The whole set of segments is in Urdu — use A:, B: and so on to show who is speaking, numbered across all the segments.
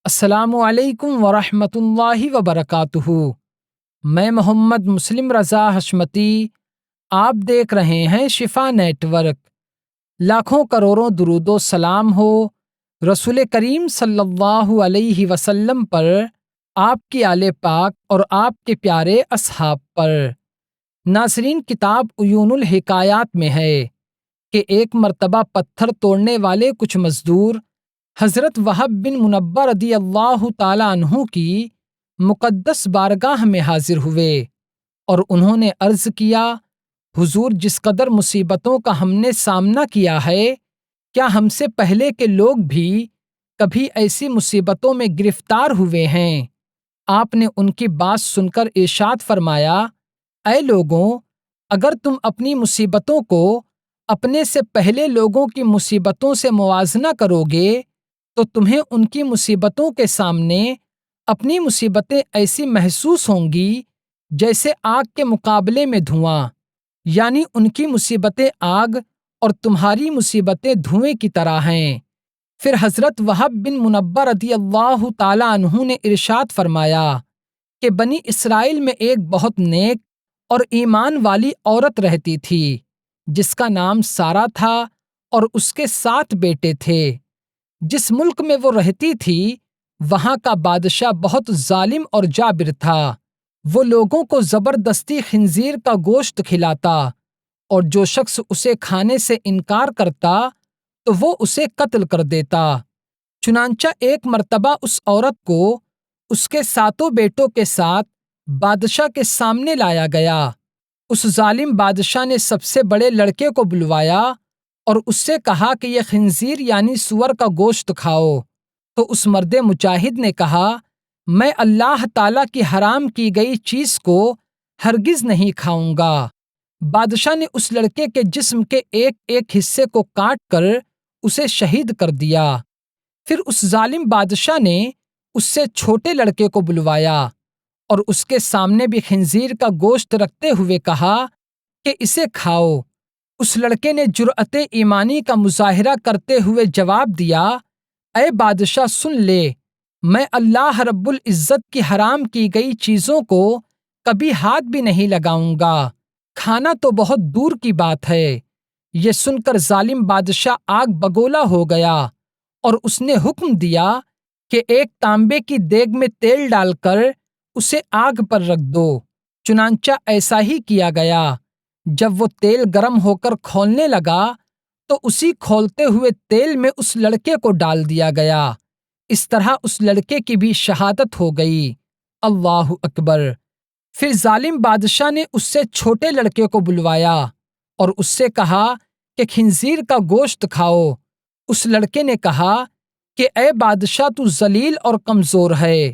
A: السلام علیکم ورحمۃ اللہ وبرکاتہ۔ میں محمد مسلم رضا حشمتی، آپ دیکھ رہے ہیں شفا نیٹ ورک۔ لاکھوں کروڑوں درود و سلام ہو رسول کریم صلی اللہ علیہ وسلم پر، آپ کی آل پاک اور آپ کے پیارے اصحاب پر۔ ناظرین، کتاب عیون الحکایات میں ہے کہ ایک مرتبہ پتھر توڑنے والے کچھ مزدور حضرت وہب بن منبہ رضی اللہ تعالیٰ عنہ کی مقدس بارگاہ میں حاضر ہوئے اور انہوں نے عرض کیا، حضور، جس قدر مصیبتوں کا ہم نے سامنا کیا ہے، کیا ہم سے پہلے کے لوگ بھی کبھی ایسی مصیبتوں میں گرفتار ہوئے ہیں؟ آپ نے ان کی بات سن کر ارشاد فرمایا، اے لوگوں، اگر تم اپنی مصیبتوں کو اپنے سے پہلے لوگوں کی مصیبتوں سے موازنہ کرو گے تو تمہیں ان کی مصیبتوں کے سامنے اپنی مصیبتیں ایسی محسوس ہوں گی جیسے آگ کے مقابلے میں دھواں، یعنی ان کی مصیبتیں آگ اور تمہاری مصیبتیں دھوئیں کی طرح ہیں۔ پھر حضرت وہب بن منبہ رضی اللہ تعالیٰ عنہ نے ارشاد فرمایا کہ بنی اسرائیل میں ایک بہت نیک اور ایمان والی عورت رہتی تھی جس کا نام سارہ تھا اور اس کے 7 بیٹے تھے۔ جس ملک میں وہ رہتی تھی وہاں کا بادشاہ بہت ظالم اور جابر تھا۔ وہ لوگوں کو زبردستی خنزیر کا گوشت کھلاتا اور جو شخص اسے کھانے سے انکار کرتا تو وہ اسے قتل کر دیتا۔ چنانچہ ایک مرتبہ اس عورت کو اس کے 7 بیٹوں کے ساتھ بادشاہ کے سامنے لایا گیا۔ اس ظالم بادشاہ نے سب سے بڑے لڑکے کو بلوایا اور اس سے کہا کہ یہ خنزیر یعنی سور کا گوشت کھاؤ۔ تو اس مرد مجاہد نے کہا، میں اللہ تعالیٰ کی حرام کی گئی چیز کو ہرگز نہیں کھاؤں گا۔ بادشاہ نے اس لڑکے کے جسم کے ایک ایک حصے کو کاٹ کر اسے شہید کر دیا۔ پھر اس ظالم بادشاہ نے اس سے چھوٹے لڑکے کو بلوایا اور اس کے سامنے بھی خنزیر کا گوشت رکھتے ہوئے کہا کہ اسے کھاؤ۔ اس لڑکے نے جرأت ایمانی کا مظاہرہ کرتے ہوئے جواب دیا، اے بادشاہ، سن لے، میں اللہ رب العزت کی حرام کی گئی چیزوں کو کبھی ہاتھ بھی نہیں لگاؤں گا، کھانا تو بہت دور کی بات ہے۔ یہ سن کر ظالم بادشاہ آگ بگولا ہو گیا اور اس نے حکم دیا کہ ایک تانبے کی دیگ میں تیل ڈال کر اسے آگ پر رکھ دو۔ چنانچہ ایسا ہی کیا گیا۔ جب وہ تیل گرم ہو کر کھولنے لگا تو اسی کھولتے ہوئے تیل میں اس لڑکے کو ڈال دیا گیا۔ اس طرح اس لڑکے کی بھی شہادت ہو گئی۔ اللہ اکبر۔ پھر ظالم بادشاہ نے اس سے چھوٹے لڑکے کو بلوایا اور اس سے کہا کہ خنزیر کا گوشت کھاؤ۔ اس لڑکے نے کہا کہ اے بادشاہ، تو ذلیل اور کمزور ہے،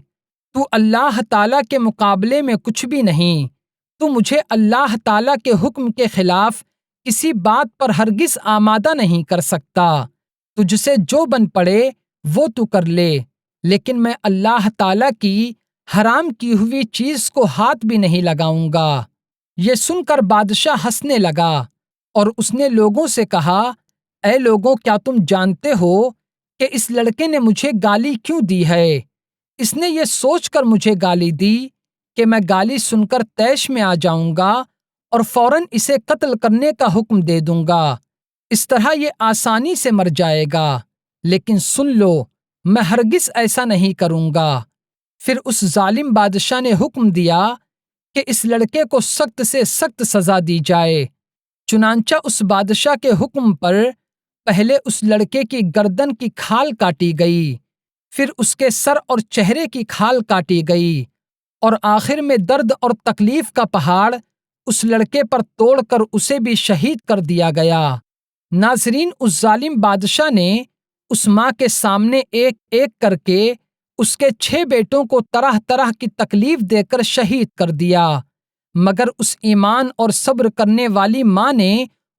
A: تو اللہ تعالیٰ کے مقابلے میں کچھ بھی نہیں، تو مجھے اللہ تعالیٰ کے حکم کے خلاف کسی بات پر ہرگز آمادہ نہیں کر سکتا۔ تجھ سے جو بن پڑے وہ تو کر لے، لیکن میں اللہ تعالیٰ کی حرام کی ہوئی چیز کو ہاتھ بھی نہیں لگاؤں گا۔ یہ سن کر بادشاہ ہنسنے لگا اور اس نے لوگوں سے کہا، اے لوگوں، کیا تم جانتے ہو کہ اس لڑکے نے مجھے گالی کیوں دی ہے؟ اس نے یہ سوچ کر مجھے گالی دی کہ میں گالی سن کر طیش میں آ جاؤں گا اور فوراً اسے قتل کرنے کا حکم دے دوں گا، اس طرح یہ آسانی سے مر جائے گا، لیکن سن لو، میں ہرگز ایسا نہیں کروں گا۔ پھر اس ظالم بادشاہ نے حکم دیا کہ اس لڑکے کو سخت سے سخت سزا دی جائے۔ چنانچہ اس بادشاہ کے حکم پر پہلے اس لڑکے کی گردن کی کھال کاٹی گئی، پھر اس کے سر اور چہرے کی کھال کاٹی گئی اور آخر میں درد اور تکلیف کا پہاڑ اس لڑکے پر توڑ کر اسے بھی شہید کر دیا گیا۔ ناظرین، اس ظالم بادشاہ نے اس ماں کے سامنے ایک ایک کر کے اس کے 6 بیٹوں کو طرح طرح کی تکلیف دے کر شہید کر دیا، مگر اس ایمان اور صبر کرنے والی ماں نے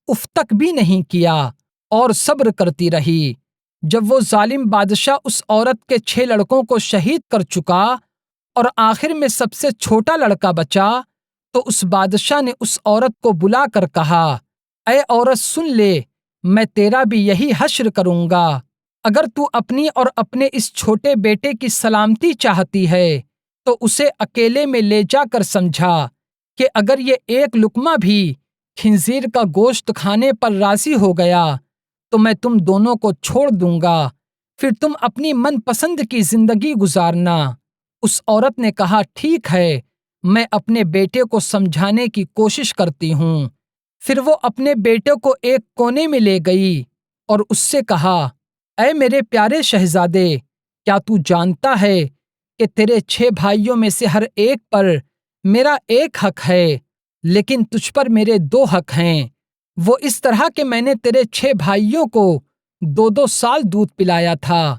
A: اف تک بھی نہیں کیا اور صبر کرتی رہی۔ جب وہ ظالم بادشاہ اس عورت کے 6 لڑکوں کو شہید کر چکا اور آخر میں سب سے چھوٹا لڑکا بچا تو اس بادشاہ نے اس عورت کو بلا کر کہا، اے عورت، سن لے، میں تیرا بھی یہی حشر کروں گا۔ اگر تو اپنی اور اپنے اس چھوٹے بیٹے کی سلامتی چاہتی ہے تو اسے اکیلے میں لے جا کر سمجھا کہ اگر یہ ایک لقمہ بھی خنزیر کا گوشت کھانے پر راضی ہو گیا تو میں تم دونوں کو چھوڑ دوں گا، پھر تم اپنی من پسند کی زندگی گزارنا۔ اس عورت نے کہا، ٹھیک ہے، میں اپنے بیٹے کو سمجھانے کی کوشش کرتی ہوں۔ پھر وہ اپنے بیٹے کو ایک کونے میں لے گئی اور اس سے کہا، اے میرے پیارے شہزادے، کیا تو جانتا ہے کہ تیرے 6 بھائیوں میں سے ہر ایک پر میرا ایک حق ہے، لیکن تجھ پر میرے 2 حق ہیں۔ وہ اس طرح کہ میں نے تیرے 6 بھائیوں کو 2 سال دودھ پلایا تھا،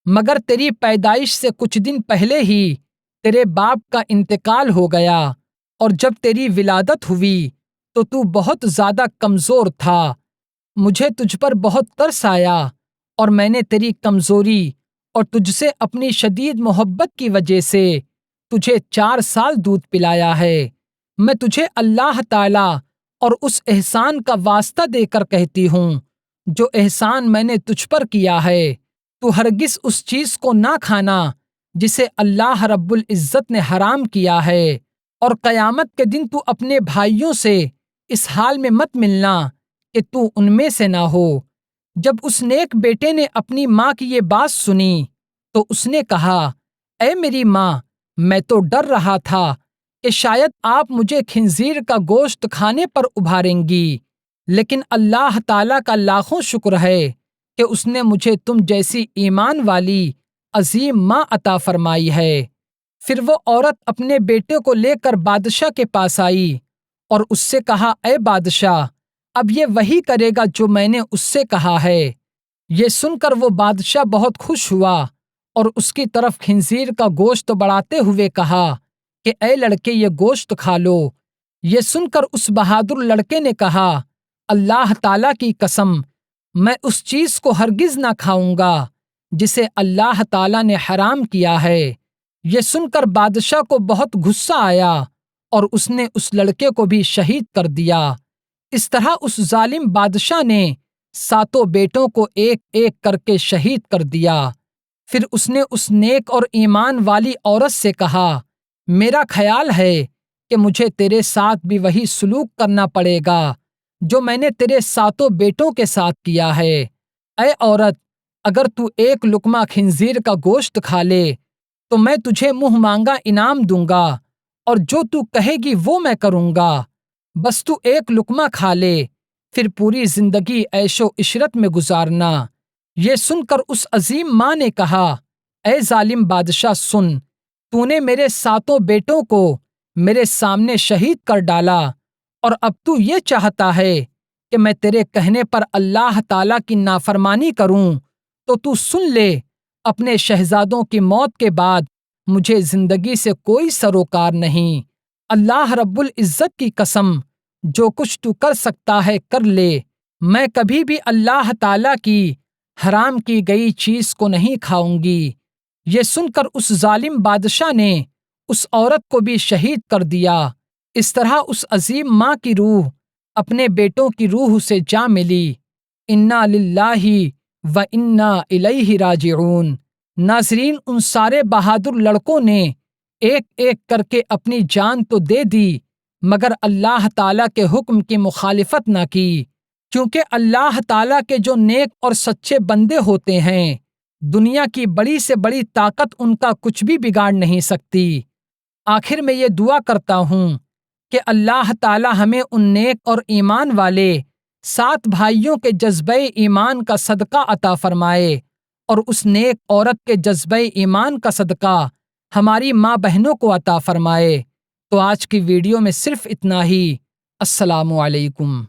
A: مگر تیری پیدائش سے کچھ دن پہلے ہی تیرے باپ کا انتقال ہو گیا، اور جب تیری ولادت ہوئی تو بہت زیادہ کمزور تھا۔ مجھے تجھ پر بہت ترس آیا اور میں نے تیری کمزوری اور تجھ سے اپنی شدید محبت کی وجہ سے تجھے 4 سال دودھ پلایا ہے۔ میں تجھے اللہ تعالیٰ اور اس احسان کا واسطہ دے کر کہتی ہوں جو احسان میں نے تجھ پر کیا ہے۔ تو ہرگز اس چیز کو نہ کھانا جسے اللہ رب العزت نے حرام کیا ہے، اور قیامت کے دن تو اپنے بھائیوں سے اس حال میں مت ملنا کہ تو ان میں سے نہ ہو۔ جب اس نیک بیٹے نے اپنی ماں کی یہ بات سنی تو اس نے کہا، اے میری ماں، میں تو ڈر رہا تھا کہ شاید آپ مجھے خنزیر کا گوشت کھانے پر ابھاریں گی، لیکن اللہ تعالیٰ کا لاکھوں شکر ہے کہ اس نے مجھے تم جیسی ایمان والی عظیم ماں عطا فرمائی ہے۔ پھر وہ عورت اپنے بیٹے کو لے کر بادشاہ کے پاس آئی اور اس سے کہا، اے بادشاہ، اب یہ وہی کرے گا جو میں نے اس سے کہا ہے۔ یہ سن کر وہ بادشاہ بہت خوش ہوا اور اس کی طرف خنزیر کا گوشت بڑھاتے ہوئے کہا کہ اے لڑکے، یہ گوشت کھا لو۔ یہ سن کر اس بہادر لڑکے نے کہا، اللہ تعالیٰ کی قسم، میں اس چیز کو ہرگز نہ کھاؤں گا جسے اللہ تعالیٰ نے حرام کیا ہے۔ یہ سن کر بادشاہ کو بہت غصہ آیا اور اس نے اس لڑکے کو بھی شہید کر دیا۔ اس طرح اس ظالم بادشاہ نے 7 بیٹوں کو ایک ایک کر کے شہید کر دیا۔ پھر اس نے اس نیک اور ایمان والی عورت سے کہا، میرا خیال ہے کہ مجھے تیرے ساتھ بھی وہی سلوک کرنا پڑے گا جو میں نے تیرے 7 بیٹوں کے ساتھ کیا ہے۔ اے عورت، اگر تو ایک لقمہ خنزیر کا گوشت کھا لے تو میں تجھے منہ مانگا انعام دوں گا، اور جو تو کہے گی وہ میں کروں گا۔ بس تو ایک لقمہ کھا لے، پھر پوری زندگی عیش و عشرت میں گزارنا۔ یہ سن کر اس عظیم ماں نے کہا، اے ظالم بادشاہ، سن، تو نے میرے 7 بیٹوں کو میرے سامنے شہید کر ڈالا، اور اب تو یہ چاہتا ہے کہ میں تیرے کہنے پر اللہ تعالیٰ کی نافرمانی کروں تو سن لے، اپنے شہزادوں کی موت کے بعد مجھے زندگی سے کوئی سروکار نہیں۔ اللہ رب العزت کی قسم، جو کچھ تو کر سکتا ہے کر لے، میں کبھی بھی اللہ تعالیٰ کی حرام کی گئی چیز کو نہیں کھاؤں گی۔ یہ سن کر اس ظالم بادشاہ نے اس عورت کو بھی شہید کر دیا۔ اس طرح اس عظیم ماں کی روح اپنے بیٹوں کی روح سے جا ملی۔ انا للہ و انا الیہ راجعون۔ ناظرین، ان سارے بہادر لڑکوں نے ایک ایک کر کے اپنی جان تو دے دی، مگر اللہ تعالیٰ کے حکم کی مخالفت نہ کی، کیونکہ اللہ تعالیٰ کے جو نیک اور سچے بندے ہوتے ہیں، دنیا کی بڑی سے بڑی طاقت ان کا کچھ بھی بگاڑ نہیں سکتی۔ آخر میں یہ دعا کرتا ہوں کہ اللہ تعالیٰ ہمیں ان نیک اور ایمان والے 7 بھائیوں کے جذبہ ایمان کا صدقہ عطا فرمائے، اور اس نیک عورت کے جذبہ ایمان کا صدقہ ہماری ماں بہنوں کو عطا فرمائے۔ تو آج کی ویڈیو میں صرف اتنا ہی۔ السلام علیکم۔